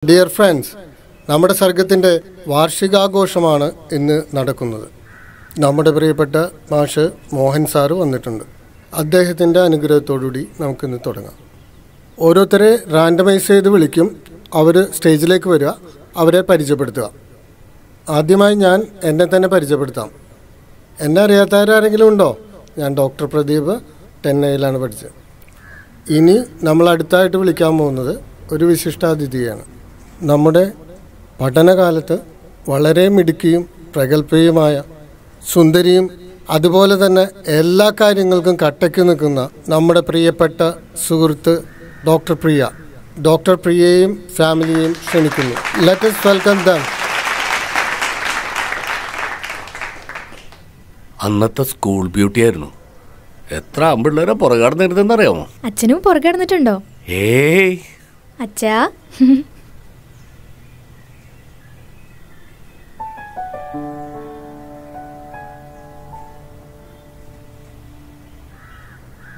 Dear friends, നമ്മുടെ സർഗത്തിൻ്റെ വാർഷികാഘോഷമാണ് ഇന്ന് നടക്കുന്നത്. നമ്മുടെ പ്രിയപ്പെട്ട മാഷ് മോഹൻ സാറ് വന്നിട്ടുണ്ട്. അദ്ദേഹത്തിൻ്റെ അനുഗ്രഹത്തോടുകൂടി നമുക്കിന്ന് തുടങ്ങാം. ഓരോരുത്തരെ റാൻഡമൈസ് ചെയ്ത് വിളിക്കും. അവർ സ്റ്റേജിലേക്ക് വരിക, അവരെ പരിചയപ്പെടുത്തുക. ആദ്യമായി ഞാൻ എന്നെ തന്നെ പരിചയപ്പെടുത്താം. എന്നെ അറിയാത്തവരാരെങ്കിലും ഉണ്ടോ? ഞാൻ ഡോക്ടർ പ്രദീപ്, 10A പഠിച്ചത്. ഇനി നമ്മൾ അടുത്തായിട്ട് വിളിക്കാൻ പോകുന്നത് ഒരു വിശിഷ്ടാതിഥിയാണ്. നമ്മുടെ പഠനകാലത്ത് വളരെ മിടുക്കിയും പ്രഗത്ഭയുമായ സുന്ദരിയും അതുപോലെ തന്നെ എല്ലാ കാര്യങ്ങൾക്കും കട്ടയ്ക്ക് നിൽക്കുന്ന നമ്മുടെ പ്രിയപ്പെട്ട സുഹൃത്ത് ഡോക്ടർ പ്രിയ. ഡോക്ടർ പ്രിയയും ഫാമിലിയെയും ക്ഷണിക്കുന്നു. Let us welcome them. അന്നത്തെ സ്കൂൾ ബ്യൂട്ടി ആയിരുന്നു. എത്ര ആമ്പിള്ളേരെ പുറകാടുന്നിരുന്നെന്നറിയാമോ? അച്ഛനും പുറകാടുന്നിട്ടുണ്ടോ? ഏയ് അച്ഛാ,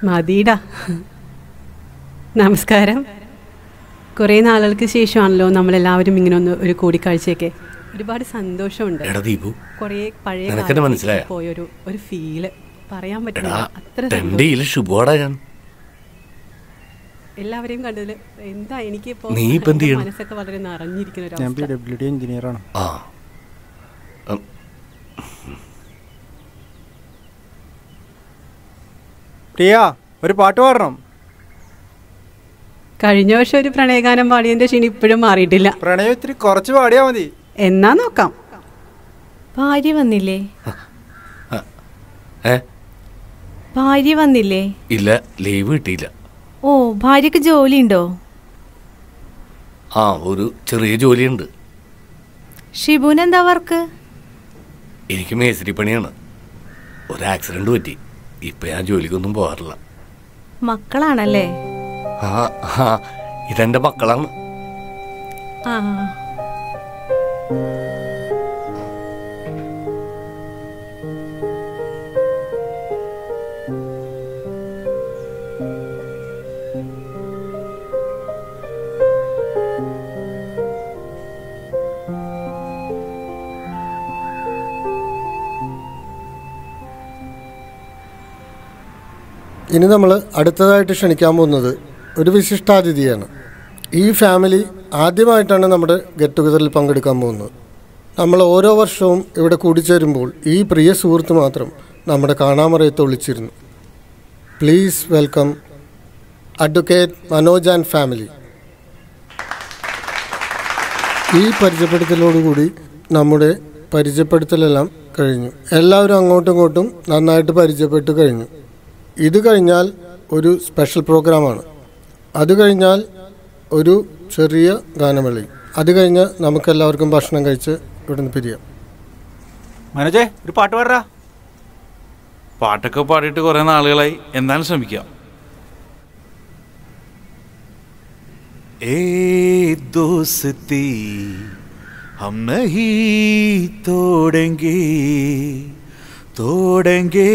മതിടാ. നമസ്കാരം. കുറേ നാളുകൾക്ക് ശേഷമാണല്ലോ നമ്മളെല്ലാവരും ഇങ്ങനെ ഒരു കൂടിക്കാഴ്ചയൊക്കെ. ഒരുപാട് സന്തോഷമുണ്ട്. കുറേ പഴയ പോയൊരു ഫീല് പറയാൻ പറ്റില്ല. അത്ര എല്ലാവരെയും കണ്ടതിൽ എന്താ എനിക്കിപ്പോ മനസ്സൊക്കെ വളരെ നിറഞ്ഞിരിക്കുന്ന. പ്രിയ, ഒരു പാട്ട് പാടണം. കഴിഞ്ഞ വർഷം ഒരു പ്രണയഗാനം പാടിയതിന്റെ ക്ഷീണം ഇപ്പോഴും മാറിയിട്ടില്ല. പ്രണയം ഇത്തിരി കുറച്ച് പാടിയാ മതി. എന്നാ നോക്കാം. ഭാര്യ വന്നില്ലേ? ഭാര്യ വന്നില്ലേ? ഇല്ല, ലീവ് കിട്ടിയില്ല. ഓ, ഭാര്യക്ക് ജോലി ഉണ്ടോ? ആ, ഒരു ചെറിയ ജോലിയുണ്ട്. ഷിബുന് എന്താ വർക്ക്? എനിക്ക് മേസ്തിരി പണിയാണ്. ഒരു ആക്സിഡന്റ് പറ്റി. ഇപ്പൊ ഞാൻ ജോലിക്കൊന്നും പോകാറില്ല. മക്കളാണല്ലേ? ഇതെന്റെ മക്കളാണ്. ആ, ഇനി നമ്മൾ അടുത്തതായിട്ട് ക്ഷണിക്കാൻ പോകുന്നത് ഒരു വിശിഷ്ടാതിഥിയാണ്. ഈ ഫാമിലി ആദ്യമായിട്ടാണ് നമ്മുടെ ഗെറ്റ് ടുഗദറിൽ പങ്കെടുക്കാൻ പോകുന്നത്. നമ്മൾ ഓരോ വർഷവും ഇവിടെ കൂടിച്ചേരുമ്പോൾ ഈ പ്രിയ സുഹൃത്ത് മാത്രം നമ്മുടെ കാണാമറയത്ത് ഒളിച്ചിരുന്നു. Please welcome advocate Manoj and family. ഈ പരിചയപ്പെടുത്തലോടുകൂടി നമ്മുടെ പരിചയപ്പെടുത്തലെല്ലാം കഴിഞ്ഞു. എല്ലാവരും അങ്ങോട്ടും ഇങ്ങോട്ടും നന്നായിട്ട് പരിചയപ്പെട്ട് കഴിഞ്ഞു. ഇത് കഴിഞ്ഞാൽ ഒരു സ്പെഷ്യൽ പ്രോഗ്രാമാണ്. അത് കഴിഞ്ഞാൽ ഒരു ചെറിയ ഗാനമേളി. അത് കഴിഞ്ഞ് നമുക്കെല്ലാവർക്കും ഭക്ഷണം കഴിച്ച് ഇവിടുന്ന് പിരിയാം. മനോജേ, ഒരു പാട്ട് പാടാ. പാട്ടൊക്കെ പാടിയിട്ട് കുറേ നാളുകളായി. എന്തായാലും ശ്രമിക്കാം. ഏ ദോസ്തി ഹം നഹീ തോടെംഗേ തോടെംഗേ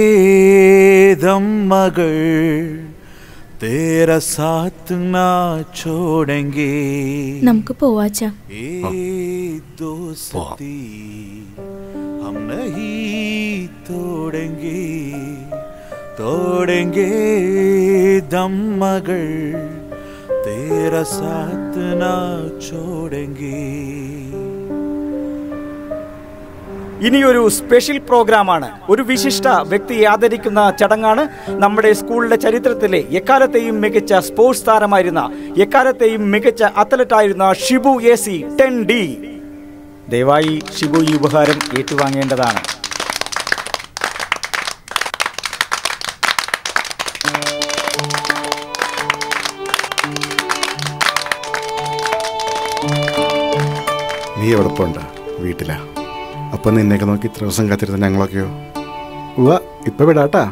ദം മകൾ തേരാ സാത്ത് നാ ചോടെംഗേ. നമുക്ക് പോവാച്ചാ. ഏ ദോസ്തി ഹം നഹീ തോടെംഗേ തോടെംഗേ ദം മകൾ തേരാ സാത്ത് നാ ചോടെംഗേ. ഇനിയൊരു സ്പെഷ്യൽ പ്രോഗ്രാമാണ്. ഒരു വിശിഷ്ട വ്യക്തിയെ ആദരിക്കുന്ന ചടങ്ങാണ്. നമ്മുടെ സ്കൂളിന്റെ ചരിത്രത്തിലെ എക്കാലത്തെയും മികച്ച സ്പോർട്സ് താരമായിരുന്ന, എക്കാലത്തെയും മികച്ച അത്ലറ്റായിരുന്ന ഷിബു AC 10D. ദയവായി ഷിബു ഈ ഉപഹാരം ഏറ്റുവാങ്ങേണ്ടതാണ്. നീ എവിടെ പോണ്ട? വീട്ടിലാ. അപ്പം നിന്നെയൊക്കെ നോക്കി ഇത്ര ദിവസം കാത്തിരുന്ന ഞങ്ങളൊക്കെയോ? ഇപ്പം വിടാട്ടാ.